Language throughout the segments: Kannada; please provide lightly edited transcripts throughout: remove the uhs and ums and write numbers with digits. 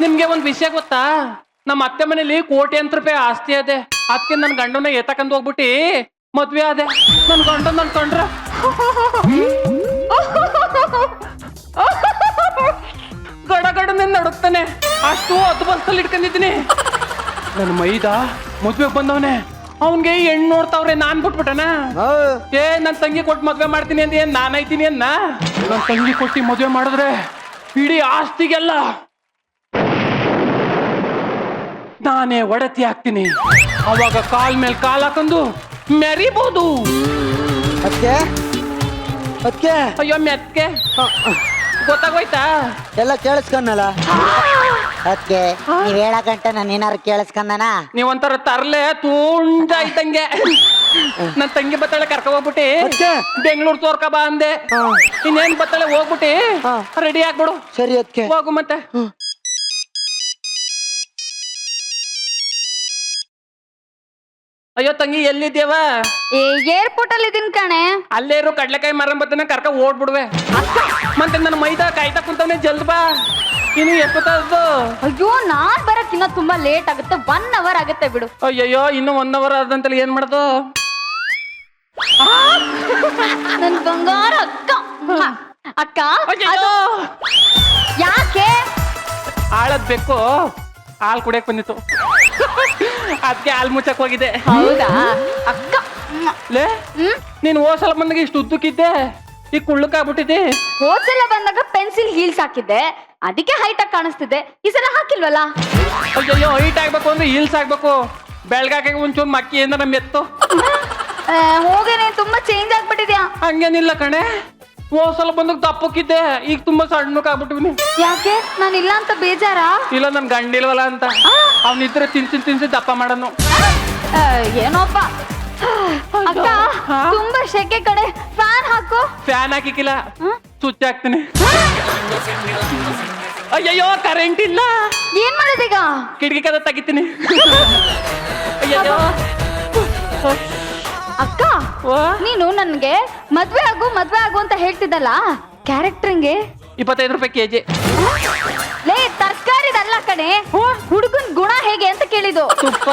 ನಿಮ್ಗೆ ಒಂದ್ ವಿಷಯ ಗೊತ್ತಾ? ನಮ್ಮ ಅತ್ತೆ ಮನೇಲಿ ಕೋಟ್ಯಾಂತರ ರೂಪಾಯಿ ಆಸ್ತಿ ಅದೆ. ಅದಕ್ಕೆ ನನ್ ಗಂಡನ ಎತ್ತಕಂದ್ ಹೋಗ್ಬಿಟ್ಟಿ ಮದ್ವೆ ಅದೆ. ನನ್ ಗಂಡ ನನ್ ಕಂಡ್ರ ಗಡ ಗಡನೆ ನಡುಕ್ತಾನೆ. ಅಷ್ಟು ಹತ್ತು ಬಸ್ತಲ್ಲಿ ಇಟ್ಕೊಂಡಿದ್ದೀನಿ. ನನ್ ಮೈದ ಮದ್ವೆಗ್ ಬಂದವನೆ, ಅವನ್ಗೆ ಹೆಣ್ಣು ನೋಡ್ತಾವ್ರೆ. ನಾನ್ ಬಿಟ್ಬಿಟ್ಟನ ನನ್ ತಂಗಿ ಕೊಟ್ಟು ಮದ್ವೆ ಮಾಡ್ತೀನಿ ಅಂದ ಏನ್ ನಾನೈತೀನಿ ಅನ್ನ? ನನ್ ತಂಗಿ ಕೊಟ್ಟಿ ಮದ್ವೆ ಮಾಡಿದ್ರೆ ಇಡೀ ಆಸ್ತಿಗೆಲ್ಲ ನಾನೇ ಒಡತಿ ಹಾಕ್ತೀನಿ. ಅವಾಗ ಕಾಲ್ ಮೇಲೆ ಕಾಲ್ ಹಾಕೊಂಡು ಮೆರಿಬಹುದು. ಅದಕ್ಕೆ ಅದಕ್ಕೆ ಅಯ್ಯೋ ಮೆತ್ಕೆ ಗೊತ್ತಾಗೋಯ್ತಾ? ಎಲ್ಲ ಕೇಳಿಸ್ಕೊಂಡಲ್ಲ. ಅದಕ್ಕೆ ನೀವ್ ಹೇಳ ಗಂಟೆ ನಾನು ಏನಾರು ಕೇಳಿಸ್ಕೊಂಡನ? ನೀವಂತಾರ ತರ್ಲೆ ತುಂಡ ಐತಂಗೆ. ನನ್ ತಂಗಿ ಬತ್ತಾಳೆ ಕರ್ಕ ಹೋಗ್ಬಿಟ್ಟಿ ಬೆಂಗಳೂರು ತೋರ್ಕ ಬಾ ಅಂದೆ. ಇನ್ನೇನ್ ಬತ್ತಾಳೆ ಹೋಗ್ಬಿಟ್ಟಿ ರೆಡಿ ಆಗ್ಬಿಡು. ಸರಿ ಅದಕ್ಕೆ ಹೋಗು ಮತ್ತೆ. ಅಯ್ಯೋ ತಂಗಿ ಎಲ್ಲಿದ್ದೇವ? ಏರ್ಪೋರ್ಟ್ ಅಲ್ಲಿ ಇದೀನಿ ಕಣೆ. ಅಲ್ಲೇ ಇರೋ ಕಡ್ಲೆಕಾಯಿ ಮರ ಬತ್ತನ ಕರ್ಕ ಓಡ್ಬಿಡ್ವೆ. ಮತ್ತೆ ನನ್ನ ಮೈದಾ ಕಾಯ್ತಾ ಕುಂತವನೆ ಜಲ್ದ್ ಬಾ. ಇನ್ನು ಎಪ್ಪತ್ತದು. ಅಯ್ಯೋ ನಾನ್ ಬರಕ್ ಇನ್ನ ತುಂಬಾ ಲೇಟ್ ಆಗುತ್ತೆ. 1 hour ಆಗುತ್ತೆ ಬಿಡು. ಅಯ್ಯಯ್ಯೋ ಇನ್ನು 1 hour ಆದಂತಲ್ಲಿ ಏನ್ ಮಾಡ್ದು? ನನ್ ಬಂಗಾರ ಅಕ್ಕ. ಅಕ್ಕ ಅಯ್ಯಯ್ಯೋ ಯಾಕೆ? ಆಳದ್ ಬೇಕು, ಹಾಲ್ ಕುಡಿಯಕ್ ಬಂದಿತ್ತು. ಅದಕ್ಕೆ ಹಾಲ್ ಮುಚ್ಚಕ್ ಹೋಗಿದೆ. ಹೌದಾ ಅಕ್ಕ? ಲೇ ನೀನ್ ಹೋಸಲ ಬಂದಾಗ ಇಷ್ಟು ಉದ್ದಕ್ಕಿದ್ದೆ, ಈಗ ಕುಳ್ಳಕ್ಕಾಗ್ಬಿಟ್ಟಿದ್ದೆ. ಹೋದ್ಸಲ ಬಂದಾಗ ಪೆನ್ಸಿಲ್ ಹೀಲ್ಸ್ ಹಾಕಿದ್ದೆ, ಅದಕ್ಕೆ ಹೈಟ್ ಆಗಿ ಕಾಣಿಸ್ತಿದ್ದೆ. ಈ ಸಲ ಹಾಕಿಲ್ವಲ್ಲ? ಅಯ್ಯಯ್ಯೋ ಹೈಟ್ ಆಗ್ಬೇಕು ಅಂದ್ರೆ ಹೀಲ್ಸ್ ಆಗ್ಬೇಕು. ಬೆಳ್ಗಾಕ ಒಂಚೂರು ಮಕ್ಕಿ ಏನಾರ ಮೆತ್ತು. ಹೋಗೇನೆ ತುಂಬಾ ಚೇಂಜ್ ಆಗ್ಬಿಟ್ಟಿದ್ಯಾ. ಹಂಗೇನಿಲ್ಲ ಕಣೆ, ಹೋಸಲ ಬಂದಾಗ ದಪ್ಪಕ್ಕಿದ್ದೆ, ಈಗ ತುಂಬಾ ಸಣ್ಣಕ್ಕಾಗ್ಬಿಟ್ಟಿವ್ನಿ. ಯಾಕೆ? ನಾನು ಇಲ್ಲ ಅಂತ ಬೇಜಾರಾ? ಇಲ್ಲ ನನ್ ಗಂಡಿಲ್ವಲ್ಲ ಅಂತ. ಅವ್ನಿದ್ರೆ ತಿನ್ಸಿ ದಪ್ಪ ಮಾಡೋನು. ಏನೋಪ್ಪ ಅಕ್ಕ, ತುಂಬಾ ಶೆಕೆ ಕಡೆ. ಫ್ಯಾನ್ ಹಾಕು. ಫ್ಯಾನ್ ಹಾಕಿಕ್ಕಿಲ್ಲ, ಸ್ವಿಚ್ ಹಾಕ್ತೀನಿ. ಅಯ್ಯಯ್ಯೋ ಕರೆಂಟ್ ಇಲ್ಲ. ಏನ್ ಮಾಡೋದೀಗ? ಕಿಟಕಿ ಕದ ತೆಗಿತೀನಿ. ಅಯ್ಯಯ್ಯೋ ಅಕ್ಕ, ನೀನು ನನ್ಗೆ ಮದ್ವೆ ಆಗು ಅಂತ ಹೇಳ್ತಿದ್ದಲ್ಲ, ಕ್ಯಾರೆಕ್ಟರ್ಗೆ 25 ರೂಪಾಯಿ ಕೆಜಿ. ಲೇ ತರ್ಕಾರಿದಲ್ಲ ಕಣೆ, ಹುಡುಗನ್ ಗುಣ ಹೇಗೆ ಅಂತ ಕೇಳಿದ್ದು. ತುಪ್ಪ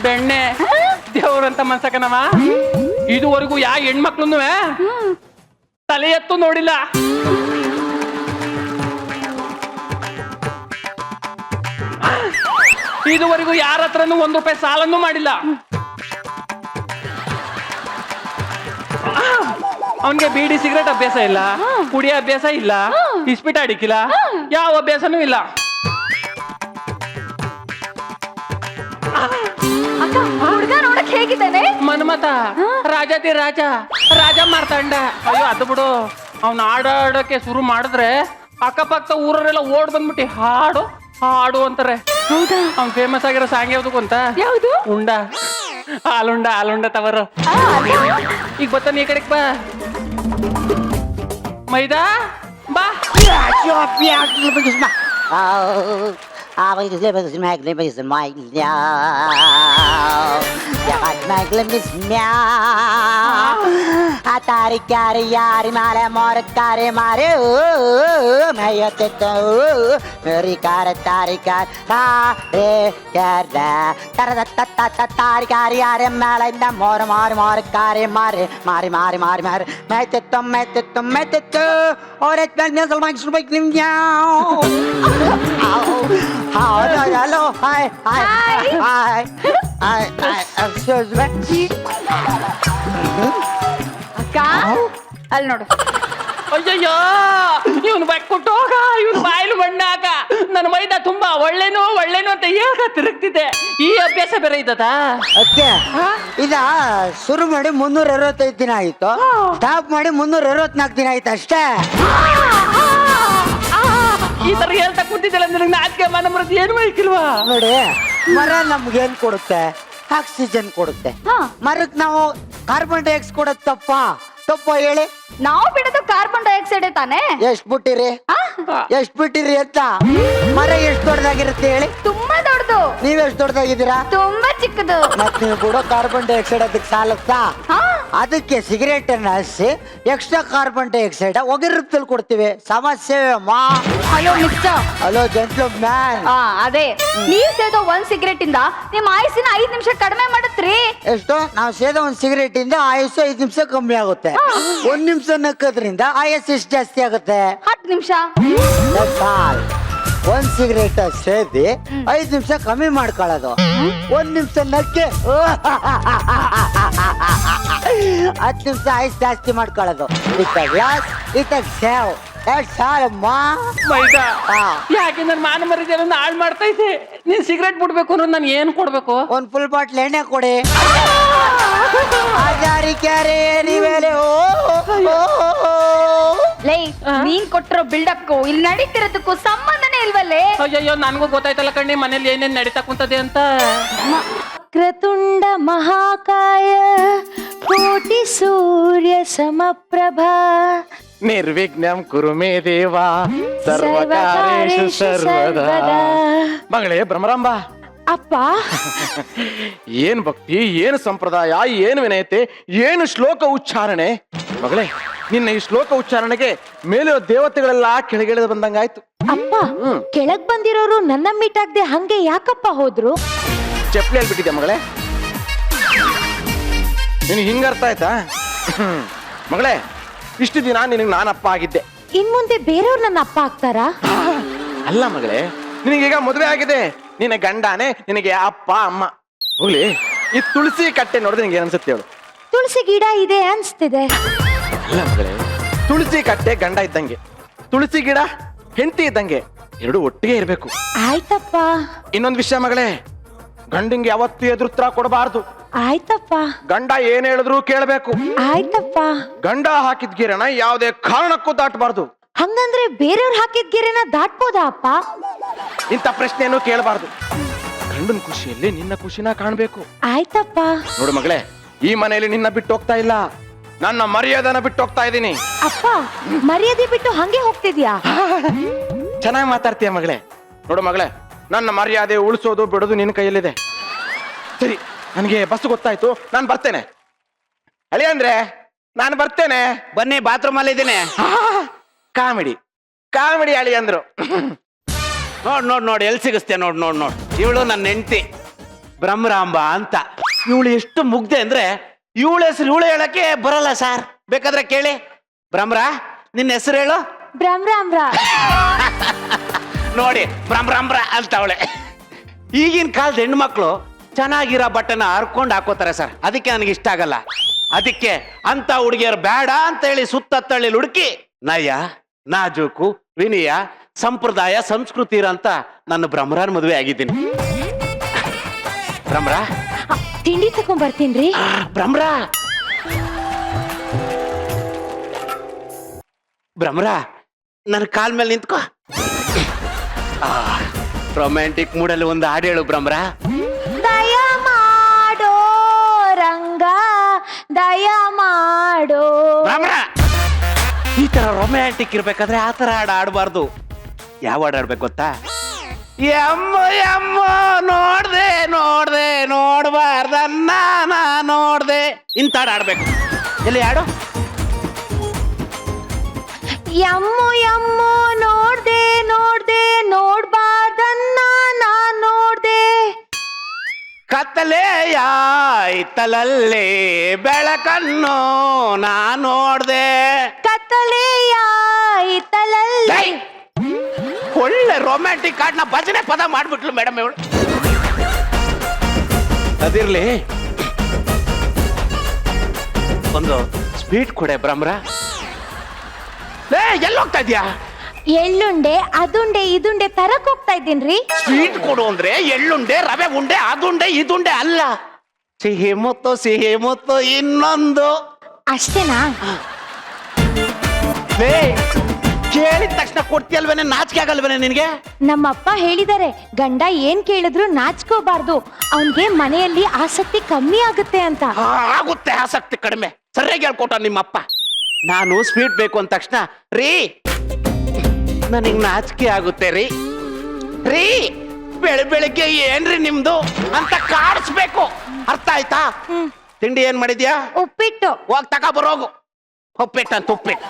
ಬೆಣ್ಣೆ ದೇವ್ರಂತ ಮನ್ಸಕನವ. ಇದುವರೆಗೂ ಯಾ ಹೆಣ್ಮಕ್ಳು ತಲೆ ಎತ್ತು ನೋಡಿಲ್ಲ. ಇದುವರೆಗೂ ಯಾರ ಹತ್ರನು 1 ರೂಪಾಯಿ ಸಾಲನ್ನು ಮಾಡಿಲ್ಲ. ಅವನ್ಗೆ ಬೀಡಿ ಸಿಗರೇಟ್ ಅಭ್ಯಾಸ ಇಲ್ಲ, ಕುಡಿಯೋ ಅಭ್ಯಾಸ ಇಲ್ಲ, ಇಸ್ಪಿಟ್ ಅಡಿಕಿಲ್ಲ, ಯಾವ ಅಭ್ಯಾಸನೂ ಇಲ್ಲ. ಅಕ್ಕ, ಹುಡುಗ ನೋಡಕ್ ಹೇಗಿದ್ದಾನೆ? ಮನ್ಮತ ರಾಜಾತಿ ರಾಜ ಮಾರ್ತಾಂಡ. ಅಯ್ಯೋ ಅದು ಬಿಡು, ಅವ್ನ ಆಡಾಡಕ್ಕೆ ಶುರು ಮಾಡಿದ್ರೆ ಅಕ್ಕಪಕ್ಕ ಊರರೆಲ್ಲ ಓಡ್ ಬಂದ್ಬಿಟ್ಟು ಹಾಡು ಹಾಡು ಅಂತಾರೆ. ಅವ್ನ್ ಫೇಮಸ್ ಆಗಿರೋ ಸಾಂಗ್ ಯಾವ್ದು ಅಂತ? ಯಾವುದು? ಉಂಡ ಹಾಲುಂಡ ತವರು. ಈಗ ಬತ್ತಾನ ಈ ಕಡೆಗೆ ಬಾ. ಮೈದಾ ಬಾ. ತಾರಿಕಾರಿ ಯಾರಿ ಮಾಲೆ ಮೊರಕಾರಿ ಮಾರಿ ಮೈಯತ್ತಿತ್ತು ಮೇರಿ ಕಾರ ತಾರಿಕಾರ ತಾರಿಕಾರಿ ಯಾರಿ ಮೇಲಿಂದ ಮೊರಕಾರಿ ಮಾರಿ ಮಾರಿ ಮಾರಿ ಮಾರಿ ಮಾರಿ ಮೆತ್ತಿತ್ತು ಅವ್ರ ನಿಮ್ಗೆ hello hi excuse me. ಅಕ್ಕ ಅಲ್ಲಿ ನೋಡು. ಅಯ್ಯಯ್ಯೋ ಇವನು ಕೊಟ್ಟು ಹೋಗ, ಇವನು ಬಾಯಿಲು ಮಣ್ಣಾಗ. ನನ್ನ ಮೈದಾ ತುಂಬಾ ಒಳ್ಳೆನು ಅಂತ ಹೇಗ ತಿರುಗ್ತಿದ್ದೆ. ಈ ಅಭ್ಯಾಸ ಬೇರೆ ಇದ್ದದ? ಅದಕ್ಕೆ ಇದ ಶುರು ಮಾಡಿ 365 ದಿನ ಆಯ್ತು, ಸ್ಟಾಪ್ ಮಾಡಿ 364 ದಿನ ಆಯ್ತು ಅಷ್ಟೇ. ಈ ತರ ಹೇಳ್ತಾ ಕೂತಿದ್ದಲ್ಲ, ನಿನಗೆ ನಾಚಿಕೆ ಮನಮರದಿ ಏನು ಬೇಕಿಲ್ವಾ? ನೋಡಿ, ಮರ ನಮ್ಗೆ ಏನ್ ಕೊಡುತ್ತೆ? ಆಕ್ಸಿಜನ್ ಕೊಡುತ್ತೆ. ಮರಕ್ ನಾವು ಕಾರ್ಬನ್ ಡೈಆಕ್ಸೈಡ್ ಕೊಡೋದು ತಪ್ಪ ಹೇಳಿ? ನಾವು ಬಿಡೋದು ಕಾರ್ಬನ್ ಡೈಆಕ್ಸೈಡ್ ತಾನೆ. ಎಷ್ಟ್ ಬಿಟ್ಟಿರಿ ಅಂತ? ಮರ ಎಷ್ಟ್ ದೊಡ್ಡದಾಗಿರುತ್ತೆ ಹೇಳಿ? ತುಂಬಾ ದೊಡ್ಡದು. ನೀವ್ ಎಷ್ಟ್ ದೊಡ್ಡದಾಗಿದ್ದೀರಾ? ತುಂಬಾ ಚಿಕ್ಕದು. ಮತ್ ನೀವು ಕೂಡ ಕಾರ್ಬನ್ ಡೈಆಕ್ಸೈಡ್ ಅದಕ್ಕೆ ಸಾಲತ್ತಾ? ಅದಕ್ಕೆ ಸಿಗರೇಟ್ ಅನ್ನ ಹಚ್ಚಿ ಎಕ್ಸ್ಟ್ರಾ ಕಾರ್ಬನ್ ಡೈಆಕ್ಸೈಡ್ ಹೊಗೆ ಕೊಡ್ತೀವಿ. ಸಮಸ್ಯೆ ಅಮ್ಮ. Hello mister. Hello gentle man. ಅದೇ ನೀವ್ ಸೇದೋ 1 ಸಿಗರೇಟ್ ಇಂದ ನಿಮ್ ಆಯುಸ್ಸಿನ 5 ನಿಮಿಷ ಕಡಿಮೆ ಮಾಡತ್ರಿ. ಎಷ್ಟು? ನಾವು ಸೇದ ಒಂದು ಸಿಗರೇಟ್ ಇಂದ ಆಯುಸ್ಸು 5 ನಿಮಿಷ ಕಮ್ಮಿ ಆಗುತ್ತೆ. 1 ನಿಮಿಷ ನಕ್ಕೋದ್ರಿಂದ ಆಯುಸ್ ಎಷ್ಟು ಜಾಸ್ತಿ ಆಗುತ್ತೆ? 10 ನಿಮಿಷ. ಒಂದ್ ಸಿಗರೇಟ್ ಸೇದಿ 5 ನಿಮಿಷ ಕಮ್ಮಿ ಮಾಡ್ಕೊಳ್ಳೋದು. 1 ನಿಮಿಷ ನಕ್ಕೆ 10 ನಿಮಿಷ ಆಯುಸ್ ಜಾಸ್ತಿ ಮಾಡ್ಕೊಳ್ಳೋದು. ಸೇವ್ ಮೈದಾ ಯಾಕೆ ನನ್ ಮಾನ ಮರ್ಯಾದೆಯನ್ನ ಹಾಳು ಮಾಡ್ತಾ ಇದ್ದೆ. ನೀನ್ ಸಿಗರೇಟ್ ಬಿಡ್ಬೇಕು ಅಂದ್ರೆ ನಾನು ಏನ್ ಕೊಡ್ಬೇಕು? ಒಂದ್ ಫುಲ್ ಬಾಟ್ಲ್ ಎಣ್ಣೆ ಕೊಡಿ. ಲೇ ನೀನ್ ಕೊಟ್ಟಿರೋ ಬಿಲ್ಡಪ್ಗೂ ಇಲ್ಲಿ ನಡೀತಿರೋದಕ್ಕೂ ಸಂಬಂಧನೇ ಇಲ್ವಲ್ಲೇ? ಅಯ್ಯಯ್ಯೋ ನನ್ಗೂ ಗೊತ್ತಾಯ್ತಲ್ಲ ಕಣ್ಣಿ ಮನೇಲಿ ಏನೇನ್ ನಡೀತಾ ಕುಂತದೆ ಅಂತ. ವಕ್ರತುಂಡ ಮಹಾಕಾಯ ಕೋಟಿ ಸೂರ್ಯ ಸಮಪ್ರಭಾ ನಿರ್ವಿಘ್ನಂ ಕುರು ಮೇ ದೇವ ಸರ್ವಕಾರ್ಯೇಷು ಸರ್ವದಾ. ಮಗಳೇ ಭ್ರಮರಾಂಬ, ಅಪ್ಪ ಏನ್ ಭಕ್ತಿ, ಏನು ಸಂಪ್ರದಾಯ, ಏನು ವಿನಯತೆ, ಏನು ಶ್ಲೋಕ ಉಚ್ಚಾರಣೆ. ಮಗಳೇ ನಿನ್ನ ಈ ಶ್ಲೋಕ ಉಚ್ಚಾರಣೆಗೆ ಮೇಲಿರೋ ದೇವತೆಗಳೆಲ್ಲ ಕೆಳಗಿಳಿದು ಬಂದಂಗಾಯ್ತು. ಅಪ್ಪ ಕೆಳಗ್ ಬಂದಿರೋರು ನನ್ನ ಮೀಟಾಗ್ದೆ ಹಂಗೆ ಯಾಕಪ್ಪ ಹೋದ್ರು? ಚಪ್ಲಿ ಬಿಟ್ಟಿದ್ದೆ ಮಗಳೇ, ನಿನಗೆ ಹಿಂಗ ಅರ್ಥ ಆಯ್ತಾ? ಮಗಳೇ ಇಷ್ಟು ದಿನ ನಿನಗೆ ನಾನಪ್ಪ ಆಗಿದ್ದೆ, ಇನ್ ಮುಂದೆ ಬೇರೆಯವ್ರು ನನ್ನ ಅಪ್ಪ ಆಗ್ತಾರಾ? ಅಲ್ಲ ಮಗಳೇ, ನಿನಗೀಗ ಮದುವೆ ಆಗಿದೆ, ನಿನ್ನ ಗಂಡಾನೆ ನಿನಗೆ ಅಪ್ಪ ಅಮ್ಮ. ಹೋಗ್ಲಿ, ಈ ತುಳಸಿ ಕಟ್ಟೆ ನೋಡಿದ್ರೆ ನಿನಗೆ ಅನ್ಸುತ್ತೆ ಹೇಳು? ತುಳಸಿ ಗಿಡ ಇದೆ ಅನ್ಸ್ತಿದೆ. ಅಲ್ಲ ಮಗಳೇ, ತುಳಸಿ ಕಟ್ಟೆ ಗಂಡ ಇದ್ದಂಗೆ, ತುಳಸಿ ಗಿಡ ಹೆಂಡತಿ ಇದ್ದಂಗೆ, ಎರಡು ಒಟ್ಟಿಗೆ ಇರ್ಬೇಕು. ಆಯ್ತಪ್ಪ. ಇನ್ನೊಂದು ವಿಷಯ ಮಗಳೇ, ಗಂಡಿಂಗೆ ಯಾವತ್ತೂ ಎದುರುತ್ತರ ಕೊಡಬಾರ್ದು. ಆಯ್ತಪ್ಪ. ಗಂಡ ಏನ್ ಹೇಳಿದ್ರು ಕೇಳಬೇಕು. ಆಯ್ತಪ್ಪ. ಗಂಡ ಹಾಕಿದ ಗಿರಣ ಯಾವುದೇ ಕಾರಣಕ್ಕೂ ದಾಟಬಾರ್ದು. ಹಂಗಂದ್ರೆ ಬೇರೆಯವ್ರು ಹಾಕಿದ ಗೆರೆನ ದಾಟ್ಬೋದಾ ಅಪ್ಪ? ಇಂಥ ಪ್ರಶ್ನೆಯನ್ನು ಕೇಳಬಾರ್ದು. ಗಂಡನ ಖುಷಿಯಲ್ಲಿ ನಿನ್ನ ಖುಷಿನ ಕಾಣ್ಬೇಕು. ಆಯ್ತಪ್ಪ. ನೋಡು ಮಗಳೇ, ಈ ಮನೆಯಲ್ಲಿ ನಿನ್ನ ಬಿಟ್ಟು ಹೋಗ್ತಾ ಇಲ್ಲ, ನನ್ನ ಮರ್ಯಾದೆನ ಬಿಟ್ಟು ಹೋಗ್ತಾ ಇದ್ದೀನಿ. ಅಪ್ಪ ಮರ್ಯಾದೆ ಬಿಟ್ಟು ಹಂಗೆ ಹೋಗ್ತಿದ್ಯಾ? ಚೆನ್ನಾಗಿ ಮಾತಾಡ್ತೀಯ ಮಗಳೇ. ನೋಡು ಮಗಳೇ, ನನ್ನ ಮರ್ಯಾದೆ ಉಳಿಸೋದು ಬಿಡೋದು ನಿನ್ನ ಕೈಯಲ್ಲಿದೆ. ಸರಿ, ನನಗೆ ಬಸ್ ಗೊತ್ತಾಯ್ತು, ನಾನು ಬರ್ತೇನೆ. ಅಳಿ ಅಂದ್ರೆ ನಾನು ಬರ್ತೇನೆ. ಬನ್ನಿ, ಬಾತ್ರೂಮ್ ಅಲ್ಲಿ ಇದ್ದೀನಿ. ಕಾಮಿಡಿ ಕಾಮಿಡಿ ಅಳಿ ಅಂದ್ರು. ನೋಡ್ ಎಲ್ಲಿ ಸಿಗಿಸ್ತೆ ನೋಡ್. ಇವಳು ನನ್ನ ಹೆಂಡತಿ ಬ್ರಹ್ಮರಾಂಬ ಅಂತ. ಇವಳು ಎಷ್ಟು ಮುಗ್ದೆ ಅಂದ್ರೆ ಇವಳ ಹೆಸರು ಇವಳು ಹೇಳಕ್ಕೆ ಬರಲ್ಲ ಸರ್. ಬೇಕಾದ್ರೆ ಕೇಳಿ. ಬ್ರಹ್ಮರ, ನಿನ್ನ ಹೆಸರು ಹೇಳು. ಬ್ರಹ್ಮರಾಮ್ರ. ನೋಡಿ, ಬ್ರಹ್ಮರಾಂಬ್ರ ಅಂತ ಅವಳೆ. ಈಗಿನ ಕಾಲದ ಹೆಣ್ಮಕ್ಳು ಚೆನ್ನಾಗಿರೋ ಬಟ್ಟೆನ ಹರ್ಕೊಂಡು ಹಾಕೋತಾರೆ ಸರ್, ಅದಕ್ಕೆ ನನಗೆ ಇಷ್ಟ ಆಗಲ್ಲ. ಅದಕ್ಕೆ ಅಂತ ಹುಡುಗಿಯರು ಬೇಡ ಅಂತ ಹೇಳಿ ಸುತ್ತತ್ತಳ್ಳಿ ಹುಡುಕಿ ನಯ, ನಾಜೂಕು, ವಿನಯ, ಸಂಪ್ರದಾಯ, ಸಂಸ್ಕೃತಿ ಇರೋಂತ ನನ್ನ ಬ್ರಹ್ಮರಾನ್ ಮದುವೆ ಆಗಿದ್ದೀನಿ. ಬ್ರಹ್ಮರ, ತಿಂಡಿ ತಕೊಂಡ್ ಬರ್ತೀನ್ರಿ. ಭ್ರಮ್ರ ಭ್ರಮ್ರ ನನ್ನ ಕಾಲ್ ಮೇಲೆ ನಿಂತ್ಕೋ. ರೊಮ್ಯಾಂಟಿಕ್ ಮೂಡಲ್ಲಿ ಒಂದು ಹಾಡು ಹೇಳು ಭ್ರಮ್ರ. ದಯ ಮಾಡೋ ರಂಗ ದಯ ಮಾಡೋ. ಭ್ರಮ್ರ, ಈ ತರ ರೊಮ್ಯಾಂಟಿಕ್ ಇರ್ಬೇಕಾದ್ರೆ ಆ ತರ ಹಾಡು ಆಡಬಾರ್ದು. ಯಾವ ಹಾಡು ಆಡ್ಬೇಕು ಗೊತ್ತಾ? ಎಮ್ಮ ಎಮ್ಮ ನೋಡ್ದೆ ನೋಡ್ಬಾರ್ದನ್ನ ನೋಡ್ದೆ, ಇಂಥ ಹಾಡು ಆಡ್ಬೇಕು. ಎಲ್ಲಿ ಹಾಡು? ಯಮ್ಮು ಯಮ್ಮು ನೋಡ್ದೆ ನೋಡ್ಬಾರ್ದನ್ನ ನಾನ್ ನೋಡ್ದೆ. ಕತ್ತಲೆಯಾಯ್ತಲಲ್ಲೇ ಬೆಳಕನ್ನು ನಾ ನೋಡ್ದೆ. ಕತ್ತಲೆಯಾಯ್ತಲಲ್ಲಿ. ಒಳ್ಳೆ ರೊಮ್ಯಾಂಟಿಕ್ ಹಾಡ್ನ ಭಜನೆ ಪದ ಮಾಡ್ಬಿಟ್ಲು ಮೇಡಮ್ ಇವಳು. ಅದಿರ್ಲಿ, ಒಂದು ಸ್ವೀಟ್ ಕೊಡೆ ಭ್ರಮ್ರ. ಲೇ, ಎಲ್ಲಿ ಹೋಗ್ತಾ ಇದ್ಯಾ? ಎಳ್ಳುಂಡೆ ಅದುಂಡೆ ಇದುಂಡೆ ತರಕ್ ಹೋಗ್ತಾ ಇದ್ದೀನ್ರಿ. ಸ್ವೀಟ್ ಕೊಡು ಅಂದ್ರೆ ಎಳ್ಳುಂಡೆ, ರವೆ ಉಂಡೆ, ಅದುಂಡೆ ಇದುಂಡೆ ಅಲ್ಲ. ಸಿಹಿ ಮುತ್ತು ಇನ್ನೊಂದು. ಅಷ್ಟೇನಾ? ಲೇ, ಕೇಳಿದ ತಕ್ಷಣ ಕೊಡ್ತೀಯಲ್ವೇನೆ, ನಾಚಿಕೆ ಆಗಲ್ವೇನೆ ನಿನ್ಗೆ? ನಮ್ಮಪ್ಪ ಹೇಳಿದಾರೆ, ಗಂಡ ಏನ್ ಕೇಳಿದ್ರು ನಾಚ್ಕೋಬಾರ್ದು, ಅವನ್ಗೆ ಮನೆಯಲ್ಲಿ ಆಸಕ್ತಿ ಕಮ್ಮಿ ಆಗುತ್ತೆ ಅಂತ. ಆಗುತ್ತೆ ಆಸಕ್ತಿ ಕಡಿಮೆ. ಸರಿಯಾಗಿ ಹೇಳ್ಕೊಟ ನಿಮ್ಮಪ್ಪ. ನಾನು ಸ್ವೀಟ್ ಬೇಕು ಅಂದ ತಕ್ಷಣ ರೀ ನನಗ್ ನಾಚಿಕೆ ಆಗುತ್ತೆ ರೀ ಬೆಳಿಗ್ಗೆ ಏನ್ರಿ ನಿಮ್ದು ಅಂತ ಕಾಡಿಸ್ಬೇಕು. ಅರ್ಥ ಆಯ್ತಾ? ತಿಂಡಿ ಏನ್ ಮಾಡಿದ್ಯಾ? ಉಪ್ಪಿಟ್ಟು. ಹೋಗ್ ತಗೊಬರೋಗು. ಉಪ್ಪಿಟ್ಟು ಅಂತ ಉಪ್ಪಿಟ್ಟು.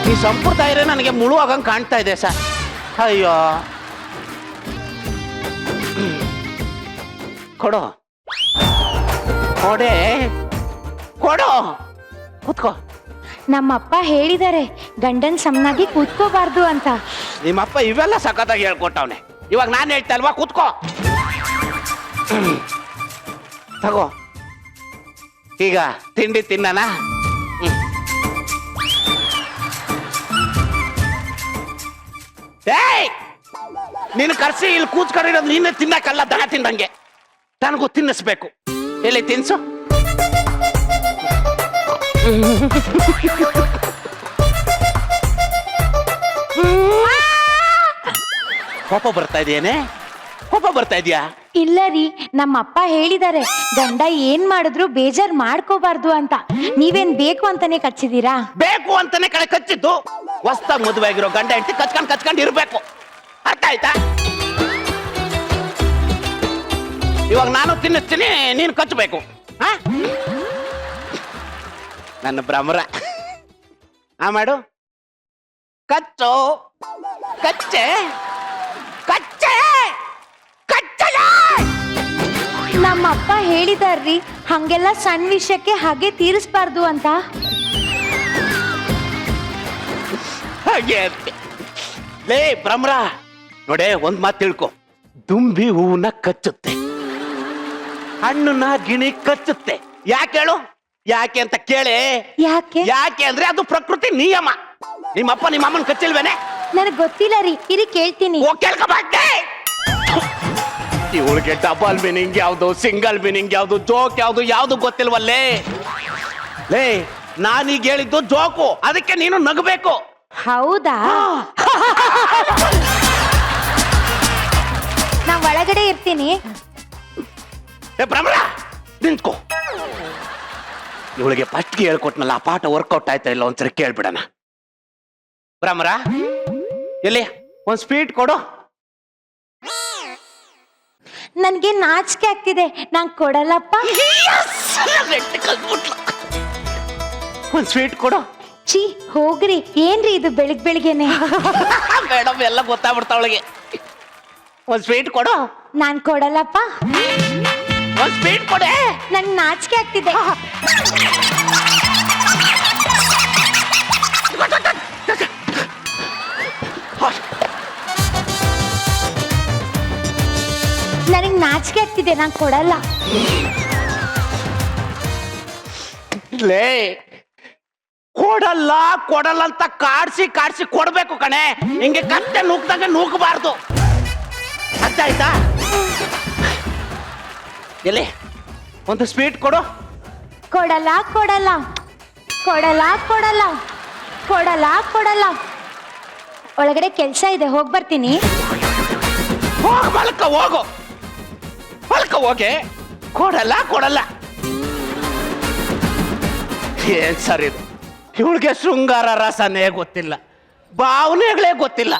ಈ ಸಂಪ್ರದಾಯ ನನಗೆ ಮುಳುವಾಗಂಗ್ ಕಾಣ್ತಾ ಇದೆ ಸರ್. ಅಯ್ಯೋ ಕೊಡು ಕೊಡೆ ಕೊಡು ಕೂತ್ಕೋ. ನಮ್ಮಪ್ಪ ಹೇಳಿದ್ದಾರೆ ಗಂಡನ್ ಸಮನಾಗಿ ಕೂತ್ಕೋಬಾರ್ದು ಅಂತ. ನಿಮ್ಮಪ್ಪ ಇವೆಲ್ಲ ಸಖತ್ತಾಗಿ ಹೇಳ್ಕೊಟ್ಟವ್ನೆ. ಇವಾಗ ನಾನು ಹೇಳ್ತಾ ಅಲ್ವಾ, ಕೂತ್ಕೋ. ತಗೋ ಈಗ ತಿಂಡಿ ತಿನ್ನಣ. ಏಯ್ ನೀನು ಕರ್ಸಿ ಇಲ್ಲಿ ಕೂತ್ಕೊಂಡಿರೋದು ನೀನೇ ತಿನ್ನಕ್ಕಲ್ಲ, ದನ ತಿಂದಂಗೆ. ನನಗೂ ತಿನ್ನಿಸ್ಬೇಕು. ಎಲ್ಲಿ ತಿನ್ಸು. ಕೋಪ ಬರ್ತಾ ಇದೆಯೇನೆ? ಕೋಪ ಬರ್ತಾ ಇದೆಯಾ? ಇಲ್ಲ ರೀ, ನಮ್ಮಪ್ಪ ಹೇಳಿದ್ದಾರೆ ಗಂಡ ಏನ್ ಮಾಡಿದ್ರು ಬೇಜಾರ್ ಮಾಡ್ಕೋಬಾರ್ದು ಅಂತ. ನೀವೇನ್ ಬೇಕು ಅಂತಾನೆ ಕಚ್ಚಿದೀರಾ? ಬೇಕು ಅಂತಾನೆ ಕಡೆ ಕಚ್ಚಿದ್ದು. ಹೊಸ್ದಾಗ್ ಮದುವೆ ಆಗಿರೋ ಗಂಡ ಹೆಂಡತಿ ಕಚ್ಕೊಂಡ್ ಇರ್ಬೇಕು. ಅರ್ಥ ಆಯ್ತಾ? ಇವಾಗ ನಾನು ತಿನ್ನಿಸ್ತೀನಿ, ನೀನು ಕಚ್ಚಬೇಕು. ನನ್ನ ಭ್ರಮರ. ಮಾಡು. ಕಚ್ಚು. ಕಚ್ಚೆ ಕಚ್ಚೆ ಕಚ್ಚೆ. ನಮ್ಮಪ್ಪ ಹೇಳಿದಾರ್ರಿ ಹಂಗೆಲ್ಲ ಸಣ್ಣ ವಿಷಯಕ್ಕೆ ಹಾಗೆ ತೀರಿಸ್ಬಾರ್ದು ಅಂತ. ಹಾಗೆ ಲೇ ಭ್ರಮರ, ನೋಡೆ ಒಂದ್ ಮಾತು ತಿಳ್ಕೊ. ದುಂಬಿ ಹೂವನ್ನ ಕಚ್ಚುತ್ತೆ, ಹಣ್ಣನ್ನ ಗಿಣಿ ಕಚ್ಚುತ್ತೆ. ಯಾಕೆ ಹೇಳು? ಯಾಕೆ ಅಂತ ಕೇಳಿ. ಯಾಕೆ? ಯಾಕೆ ಅಂದ್ರೆ ಅದು ಪ್ರಕೃತಿ ನಿಯಮ. ನಿಮ್ಮಪ್ಪ ನಿಮ್ಮ ಅಮ್ಮನ ಕಚ್ಚಿಲ್ವೇನೆ? ನನಗ್ ಗೊತ್ತಿಲ್ಲ ರೀ, ಇರಿ ಕೇಳ್ತೀನಿ. ಕೇಳ್ಕೊಬಾರ್ದೆ. ಇವಳಿಗೆ ಡಬಲ್ ಮೀನಿಂಗ್ ಯಾವ್ದು, ಸಿಂಗಲ್ ಮೀನಿಂಗ್ ಯಾವ್ದು, ಜೋಕ್ ಯಾವ್ದು ಯಾವ್ದು ಗೊತ್ತಿಲ್ವಲ್ಲೇ. ಲೇ ನಾನೀಗ ಹೇಳಿದ್ದು ಜೋಕು, ಅದಕ್ಕೆ ನೀನು ನಗಬೇಕು. ಹೌದಾ? ನಾ ಒಳಗಡೆ ಇರ್ತೀನಿ. ಭ್ರಮರ ನಿಂತ್ಕೋ. ಇವಳಿಗೆ ಫಸ್ಟ್ಗೆ ಹೇಳ್ಕೊಟ್ನಲ್ಲ, ಆ ಪಾಠ ವರ್ಕೌಟ್ ಆಯ್ತಾ ಇಲ್ಲ ಒಂದ್ಸರಿ ಕೇಳ್ಬಿಡಣ. ಭ್ರಮರ ಎಲ್ಲಿ ಒಂದ್ ಸ್ವೀಟ್ ಕೊಡು. ನನ್ಗೆ ನಾಚಿಕೆ ಆಗ್ತಿದೆ, ನಾನ್ ಕೊಡಲ್ಲಪ್ಪ. ಒಂದ್ ಸ್ವೀಟ್ ಕೊಡು. ಛೀ ಹೋಗ್ರಿ, ಏನ್ರಿ ಇದು ಬೆಳಿಗ್ ಬೆಳಿಗ್ಗೆನೆ? ಮೇಡಮ್ ಎಲ್ಲ ಗೊತ್ತಾಗ್ಬಿಡ್ತಾವಳಿಗೆ. ಒಂದ್ ಸ್ವೀಟ್ ಕೊಡು. ನಾನ್ ಕೊಡಲ್ಲಪ್ಪ. ಒಂದ್ ಸ್ವೀಟ್ ಕೊಡೆ. ನನ್ ನಾಚಿಕೆ ಆಗ್ತಿದೆ. ನನಗ್ ನಾಚಿಕೆ ಆಗ್ತಿದೆ, ನಾನ್ ಕೊಡಲ್ಲ. ಲೇ ಕೊಡಲ್ಲ ಕೊಡಲ್ಲ ಅಂತ ಕಾಡ್ಸಿ ಕೊಡ್ಬೇಕು ಕಣೆ. ಹಿಂಗೆ ಕತ್ತೆ ನೂಕ್ದಂಗೆ ನೂಕಬಾರ್ದು. ಅರ್ಥ ಆಯ್ತಾ? ಎಲ್ಲಿ ಒಂದು ಸ್ವೀಟ್ ಕೊಡು. ಕೊಡಲ್ಲ ಕೊಡಲ್ಲ ಕೊಡಲ್ಲ ಕೊಡಲ್ಲ ಕೊಡಲ್ಲ ಕೊಡಲ್ಲ. ಒಳಗಡೆ ಕೆಲ್ಸ ಇದೆ, ಹೋಗ್ ಬರ್ತೀನಿ. ಹೋಗ್ ಮಲ್ಕ ಹೋಗು, ಮಲ್ಕ ಹೋಗೆ. ಕೊಡಲ್ಲ ಕೊಡಲ್ಲ. ಏನ್ ಸರ್ ಇದು? ಇವಳಿಗೆ ಶೃಂಗಾರ ರಸನೇ ಗೊತ್ತಿಲ್ಲ, ಭಾವನೆಗಳೇ ಗೊತ್ತಿಲ್ಲ.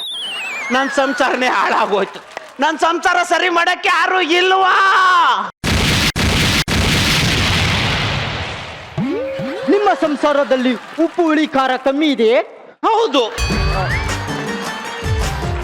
ನನ್ನ ಸಂಸಾರನೇ ಹಾಳಾಗೋಯ್ತು. ನನ್ನ ಸಂಸಾರ ಸರಿ ಮಾಡಕ್ಕೆ ಯಾರು ಇಲ್ವಾ? ನಿಮ್ಮ ಸಂಸಾರದಲ್ಲಿ ಉಪ್ಪು ಹುಳಿ ಖಾರ ಕಮ್ಮಿ ಇದೆಯೇ? ಹೌದು.